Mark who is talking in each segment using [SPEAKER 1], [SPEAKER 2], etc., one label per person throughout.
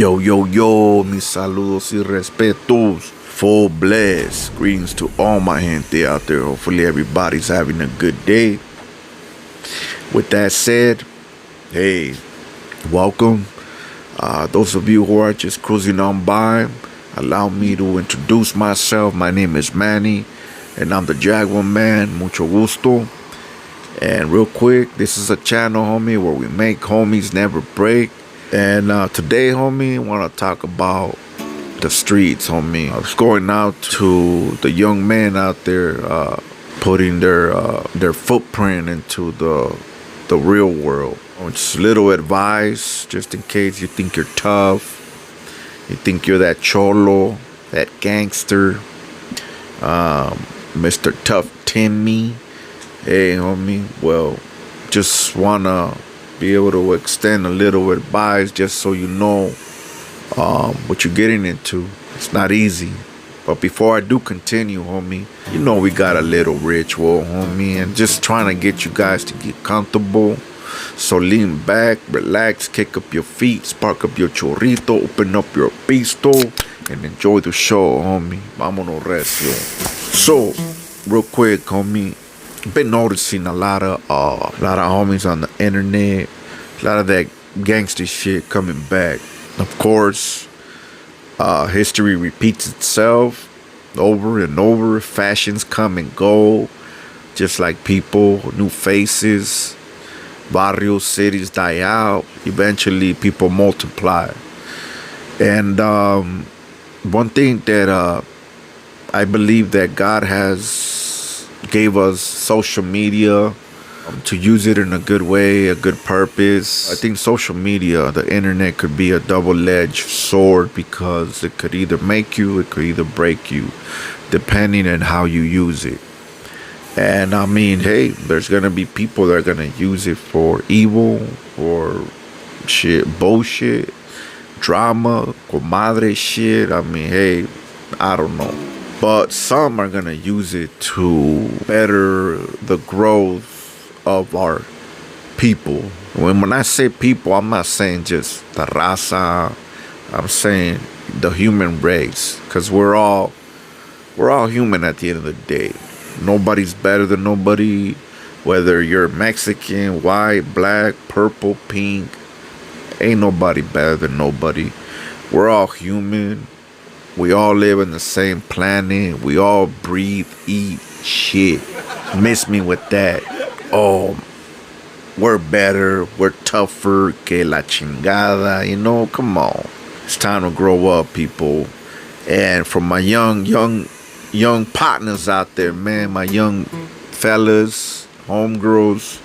[SPEAKER 1] Yo, yo, yo, mis saludos y respetos. Full bless. Greetings to all my gente out there. Hopefully everybody's having a good day. With that said, hey, welcome. Those of you who are just cruising on by, allow me to introduce myself. My name is Manny, and I'm the Jaguar Man. Mucho gusto. And real quick, this is a channel, homie, where we make homies never break. And today, homie, I want to talk about the streets, homie. I was going out to the young men out there putting their footprint into the real world. Just little advice, just in case you think you're tough, you think you're that cholo, that gangster, Mr. Tough Timmy. Hey, homie, well, just want to be able to extend a little advice just so you know what you're getting into. It's not easy. But before I do continue, homie, you know we got a little ritual, homie, and just trying to get you guys to get comfortable. So lean back, relax, kick up your feet, spark up your chorrito, open up your pisto, and enjoy the show, homie. Vámonos recio. So, real quick, homie, been noticing a lot of homies on the internet, a lot of that gangster shit coming back. Of course, history repeats itself over and over. Fashions come and go, just like people, new faces. Barrios, cities die out. Eventually, people multiply. And one thing that I believe that God gave us social media to use it in a good way, a good purpose. I think social media, the internet, could be a double-edged sword because it could either make you, it could either break you, depending on how you use it. And I mean, hey, there's gonna be people that are gonna use it for evil, for shit, bullshit, drama, comadre shit. I mean, hey, I don't know. But some are going to use it to better the growth of our people. When I say people, I'm not saying just the raza. I'm saying the human race. Because we're all human at the end of the day. Nobody's better than nobody. Whether you're Mexican, white, black, purple, pink. Ain't nobody better than nobody. We're all human. We all live in the same planet. We all breathe, eat, shit. Miss me with that. Oh, we're better. We're tougher que la chingada. You know, come on. It's time to grow up, people. And for my young partners out there, man, my young fellas, homegirls,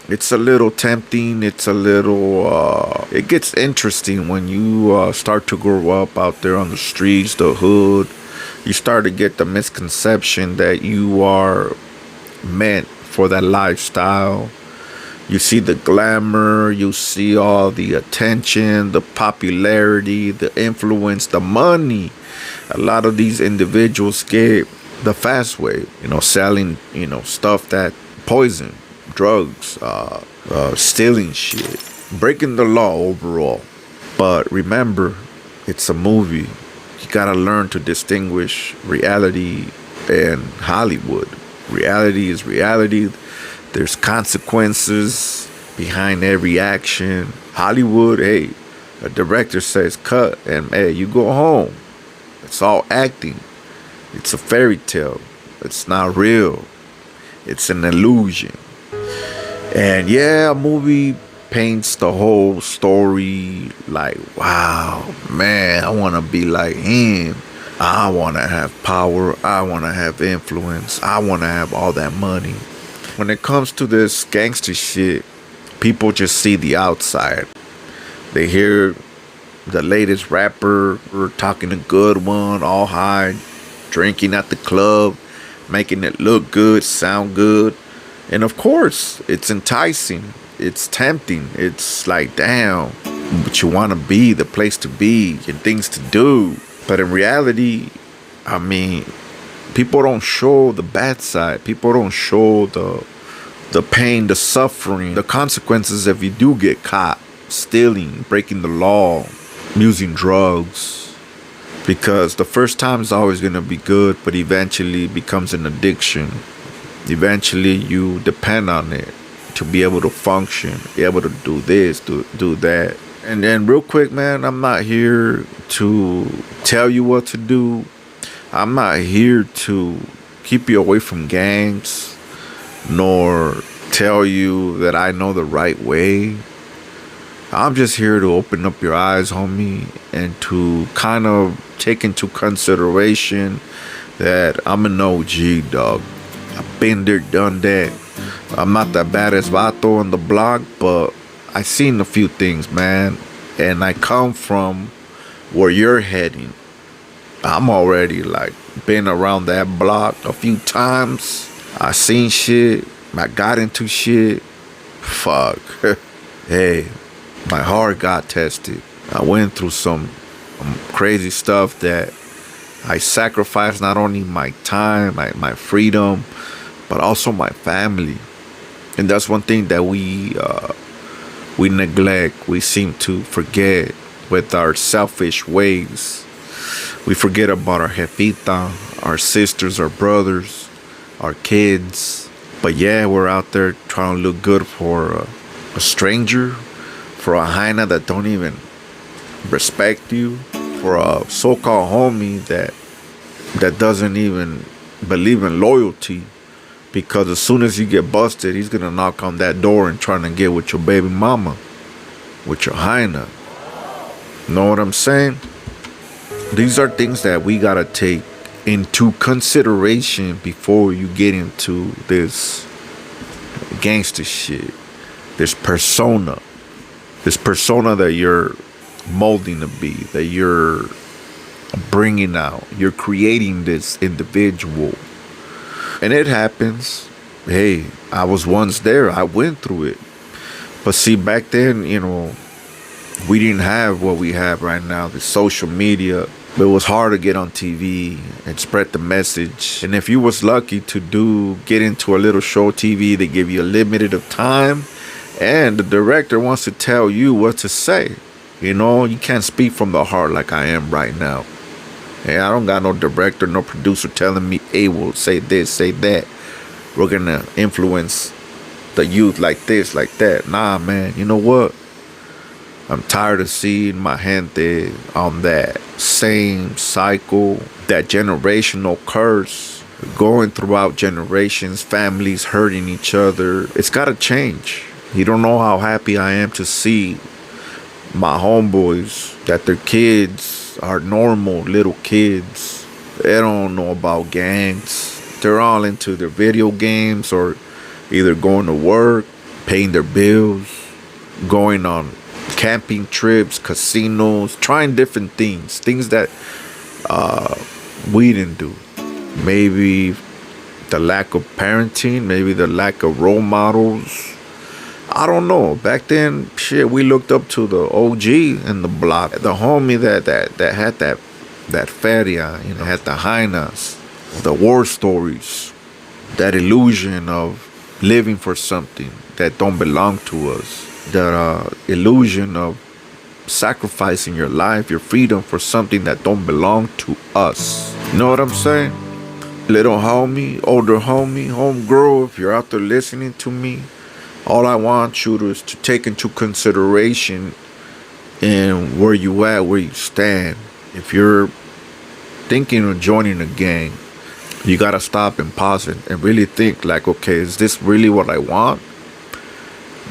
[SPEAKER 1] it's a little tempting. It's a little, it gets interesting when you start to grow up out there on the streets, the hood. You start to get the misconception that you are meant for that lifestyle. You see the glamour, you see all the attention, the popularity, the influence, the money. A lot of these individuals get the fast way, selling, stuff that poison. Drugs, stealing shit, breaking the law overall. But remember, it's a movie. You gotta learn to distinguish reality and Hollywood. Reality is reality. There's consequences behind every action. Hollywood, hey, a director says cut, and hey, you go home. It's all acting. It's a fairy tale. It's not real. It's an illusion. And yeah, a movie paints the whole story like, wow, man, I want to be like him. I want to have power. I want to have influence. I want to have all that money. When it comes to this gangster shit, people just see the outside. They hear the latest rapper talking a good one, all high, drinking at the club, making it look good, sound good. And of course, it's enticing. It's tempting. It's like, damn, but you want to be, the place to be, and things to do. But in reality, I mean, people don't show the bad side. People don't show the pain, the suffering, the consequences if you do get caught stealing, breaking the law. using drugs, because the first time is always going to be good, but eventually it becomes an addiction. Eventually you depend on it to be able to function, be able to do this, do that. And then real quick, man, I'm not here to tell you what to do. I'm not here to keep you away from gangs, nor tell you that I know the right way. I'm just here to open up your eyes, homie, and to kind of take into consideration that I'm an OG, dog. I've been there, done that. I'm not the baddest vato on the block, but I seen a few things, man. And I come from where you're heading. I'm already like been around that block a few times. I seen shit. I got into shit. Fuck. Hey, my heart got tested. I went through some crazy stuff that I sacrificed not only my time, my freedom, but also my family. And that's one thing that we neglect. We seem to forget with our selfish ways. We forget about our jefita, our sisters, our brothers, our kids. But yeah, we're out there trying to look good for a stranger, for a hyena that don't even respect you, for a so-called homie that doesn't even believe in loyalty. Because as soon as you get busted, he's gonna knock on that door and trying to get with your baby mama, with your hyena. Know what I'm saying? These are things that we gotta take into consideration before you get into this gangster shit. This persona that you're molding to be, that you're bringing out. You're creating this individual. And it happens. Hey, I was once there. I went through it. But see, back then, we didn't have what we have right now, the social media. It was hard to get on TV and spread the message. And if you was lucky to get into a little show TV, they give you a limited of time. And the director wants to tell you what to say. You can't speak from the heart like I am right now. Hey, I don't got no director, no producer telling me, hey, well, say this, say that. We're going to influence the youth like this, like that. Nah, man, you know what? I'm tired of seeing my gente on that same cycle, that generational curse, going throughout generations, families hurting each other. It's got to change. You don't know how happy I am to see my homeboys, that their kids are normal little kids. They don't know about gangs. They're all into their video games or either going to work, paying their bills, going on camping trips, casinos, trying different things that we didn't do. Maybe the lack of parenting, maybe the lack of role models. I don't know. Back then, shit, we looked up to the OG in the block, the homie that had that feria, had the hyenas, the war stories, that illusion of living for something that don't belong to us, that illusion of sacrificing your life, your freedom for something that don't belong to us. You know what I'm saying? Little homie, older homie, homegirl, if you're out there listening to me, all I want you to is to take into consideration in where you at, where you stand. If you're thinking of joining a gang, you gotta stop and pause it and really think like, okay, is this really what I want?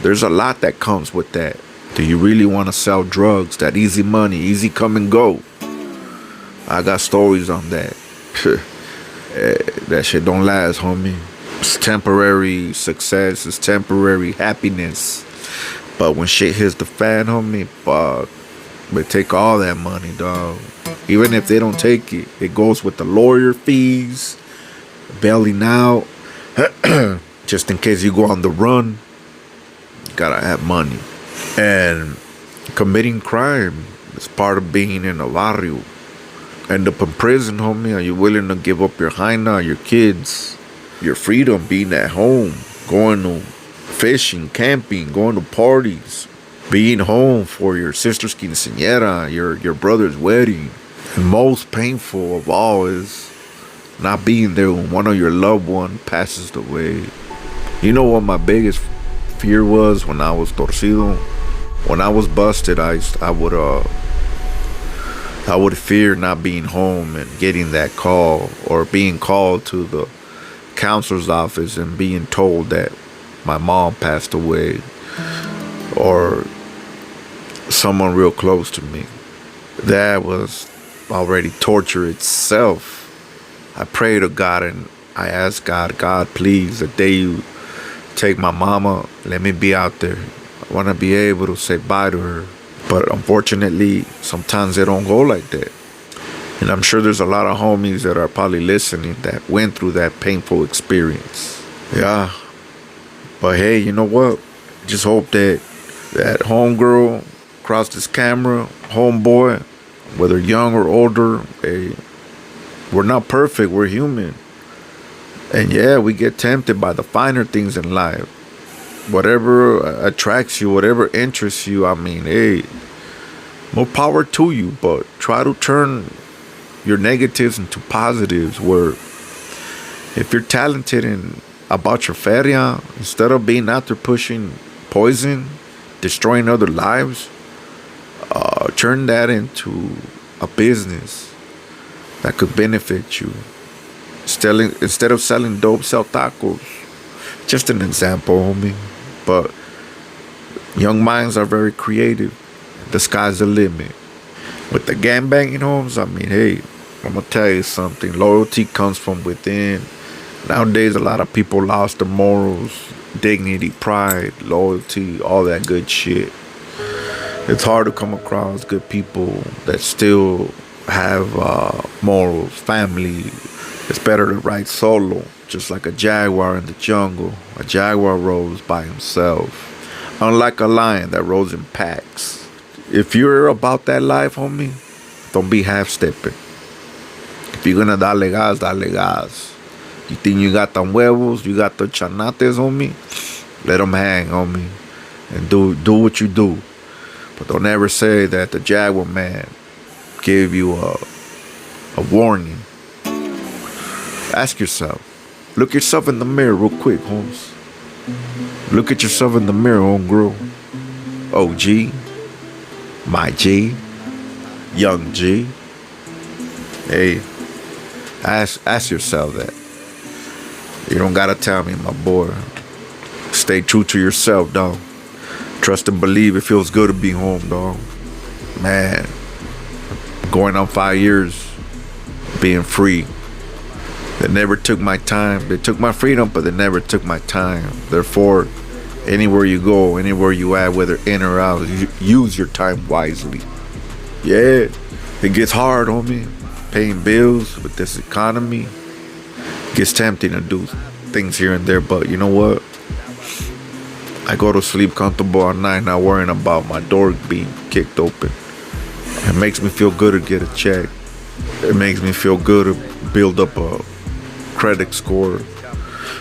[SPEAKER 1] There's a lot that comes with that. Do you really want to sell drugs? That easy money, easy come and go. I got stories on that. That shit don't last, homie. It's temporary success, it's temporary happiness. But when shit hits the fan, homie, fuck, they take all that money, dog. Even if they don't take it, it goes with the lawyer fees, bailing out. Just in case you go on the run, you gotta have money. And committing crime is part of being in a barrio. End up in prison, homie. Are you willing to give up your hyena, your kids, your freedom, being at home, going to fishing, camping, going to parties, being home for your sister's quinceañera, your brother's wedding. And most painful of all is not being there when one of your loved one passes away. You know what my biggest fear was when I was torcido? When I was busted, I would fear not being home and getting that call, or being called to the counselor's office and being told that my mom passed away, or someone real close to me. That was already torture itself. I pray to God and I ask God, God, please, the day you take my mama, let me be out there. I want to be able to say bye to her. But unfortunately, sometimes they don't go like that. And I'm sure there's a lot of homies that are probably listening that went through that painful experience. Yeah. But hey, you know what? Just hope that that homegirl across this camera, homeboy, whether young or older, hey, we're not perfect. We're human. And yeah, we get tempted by the finer things in life. Whatever attracts you, whatever interests you, I mean, hey, more power to you. But try to turn your negatives into positives. Where if you're talented in about your feria, instead of being out there pushing poison, destroying other lives, turn that into a business that could benefit you. Instead of selling dope, sell tacos. Just an example, homie. But young minds are very creative. The sky's the limit. With the gangbanging homes, I mean, hey, I'm gonna tell you something. Loyalty comes from within. Nowadays, a lot of people lost their morals, dignity, pride, loyalty, all that good shit. It's hard to come across good people that still have morals, family. It's better to ride solo, just like a jaguar in the jungle. A jaguar rolls by himself, unlike a lion that rolls in packs. If you're about that life, homie, don't be half-stepping. If you're gonna dale gas, dale gas. You think you got them huevos, you got the chanates, homie? Let them hang, homie, and do what you do. But don't ever say that the Jaguar man gave you a warning. Ask yourself. Look yourself in the mirror real quick, Holmes. Look at yourself in the mirror, homegirl. OG, my G, young G. Hey, ask yourself that. You don't gotta tell me, my boy. Stay true to yourself, dog. Trust and believe. It feels good to be home, dog. Man, going on 5 years, being free. They never took my time. They took my freedom, but they never took my time. Therefore, anywhere you go, anywhere you at, whether in or out, use your time wisely. Yeah, it gets hard, homie. Paying bills with this economy. Gets tempting to do things here and there, but you know what? I go to sleep comfortable at night, not worrying about my door being kicked open. It makes me feel good to get a check. It makes me feel good to build up a credit score,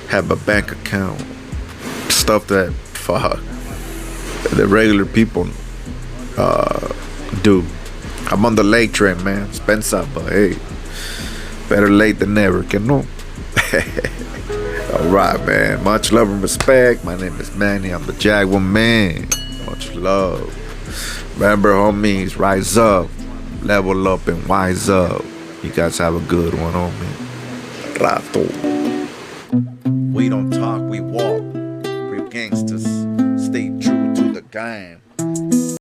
[SPEAKER 1] have a bank account, stuff that the regular people do. I'm on the late train, man. Spencer, but hey, better late than never, que no? Alright, man. Much love and respect. My name is Manny. I'm the Jaguar man. Much love. Remember, homies, rise up, level up, and wise up. You guys have a good one, homie. Rato. We don't talk, we walk. Real gangsters. Stay true to the game.